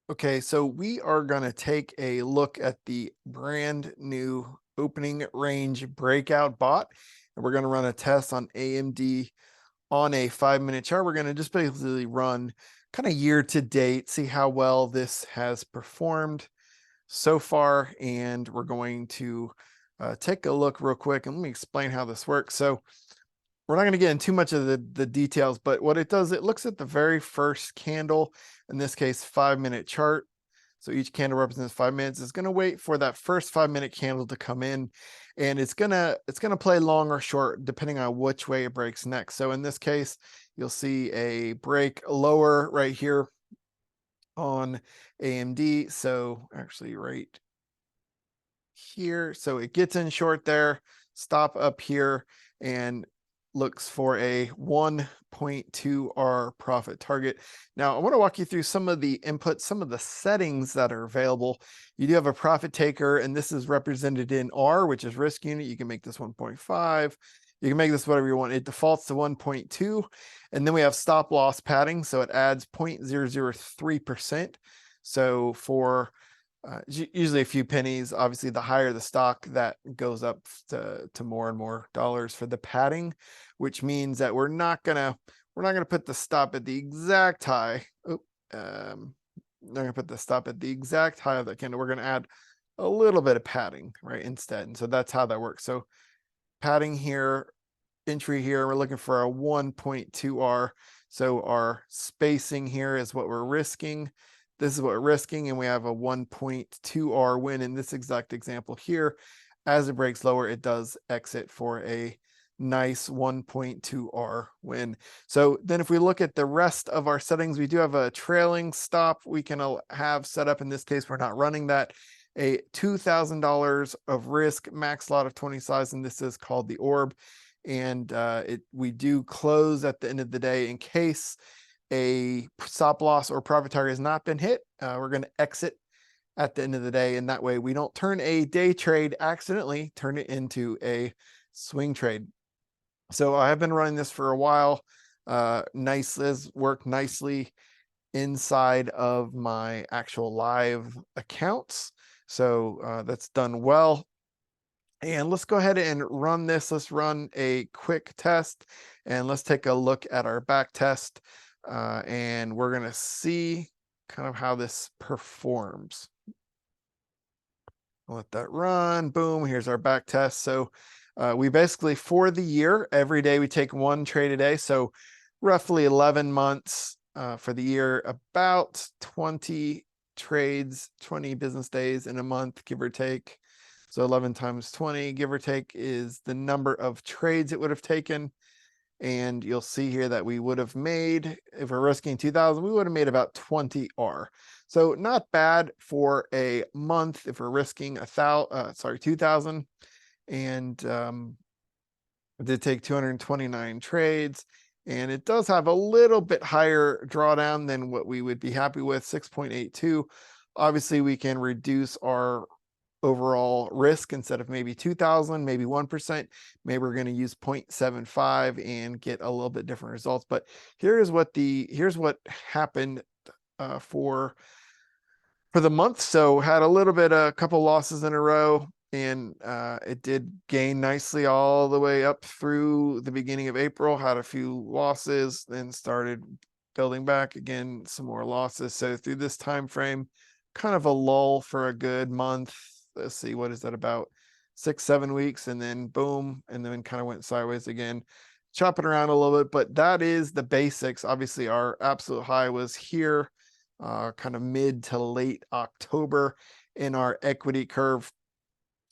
Okay, so we are going to take a look at the brand new opening range breakout bot, and we're going to run a test on AMD on a 5-minute chart. We're going to just basically run kind of year to date, see how well this has performed so far, and we're going to take a look real quick and let me explain how this works. So we're not going to get into too much of the details, but what it does, it looks at the very first candle, in this case 5-minute chart. So each candle represents 5 minutes. It's going to wait for that first 5-minute candle to come in, and it's gonna play long or short depending on which way it breaks next. So in this case, you'll see a break lower right here on AMD. So actually right here, so it gets in short there, stop up here, and looks for a 1.2R profit target. Now, I want to walk you through some of the inputs, some of the settings that are available. You do have a profit taker, and this is represented in R, which is risk unit. You can make this 1.5. You can make this whatever you want. It defaults to 1.2. And then we have stop loss padding, so it adds 0.003%. So for usually a few pennies. Obviously, the higher the stock, that goes up to more and more dollars for the padding, which means that we're not gonna put the stop at the exact high. Not gonna put the stop at the exact high of that candle. We're gonna add a little bit of padding right instead, and so that's how that works. So padding here, entry here, we're looking for a 1.2R. So our spacing here is what we're risking. This is what we're risking, and we have a 1.2R win in this exact example here. As it breaks lower, it does exit for a nice 1.2R win. So then if we look at the rest of our settings, we do have a trailing stop we can have set up. In this case, we're not running that. A $2,000 of risk, max lot of 20 size, and this is called the ORB. And we do close at the end of the day in case a stop loss or profit target has not been hit. We're going to exit at the end of the day, and that way we don't turn a day trade accidentally, turn it into a swing trade. So I have been running this for a while. Has worked nicely inside of my actual live accounts. So that's done well. And let's go ahead and run this. Let's run a quick test, and let's take a look at our back test. And we're going to see kind of how this performs. I'll let that run. Boom. Here's our back test. So we basically, for the year, every day we take one trade a day. So roughly 11 months for the year, about 20 trades, 20 business days in a month, give or take. So 11 times 20, give or take, is the number of trades it would have taken. And you'll see here that we would have made, if we're risking 2,000, we would have made about 20R. So not bad for a month if we're risking 2,000. And it did take 229 trades. And it does have a little bit higher drawdown than what we would be happy with, 6.82. Obviously, we can reduce our overall risk. Instead of maybe 2,000, maybe 1%, maybe we're going to use 0.75 and get a little bit different results. But here's what happened for the month. So had a couple losses in a row, and it did gain nicely all the way up through the beginning of April. Had a few losses, then started building back again, some more losses. So through this time frame, kind of a lull for a good month. Let's see, what is that, about 6-7 weeks, and then boom, and then kind of went sideways again, chopping around a little bit. But that is the basics. Obviously, our absolute high was here, kind of mid to late October in our equity curve.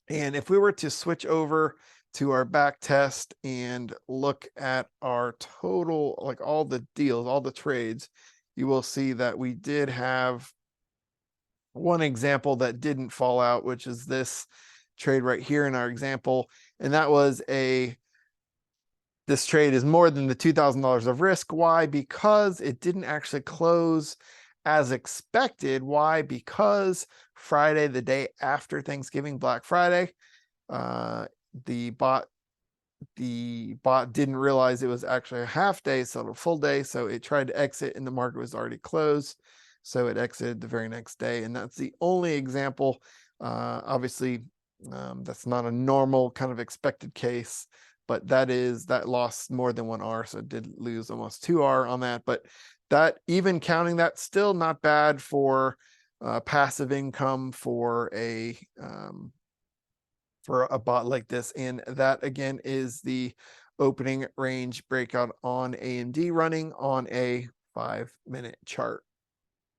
And if we were to switch over to our back test and look at our total, like all the deals, all the trades, you will see that we did have one example that didn't fall out, which is this trade right here in our example. And that was this trade is more than the $2,000 of risk. Why? Because it didn't actually close as expected. Why? Because Friday, the day after Thanksgiving, Black Friday, the bot didn't realize it was actually a half day, so a full day. So it tried to exit and the market was already closed. So it exited the very next day. And that's the only example. Obviously, that's not a normal kind of expected case, but that lost more than 1R. So it did lose almost 2R on that. But that, even counting that, still not bad for passive income for a bot like this. And that again is the opening range breakout on AMD running on a 5-minute chart.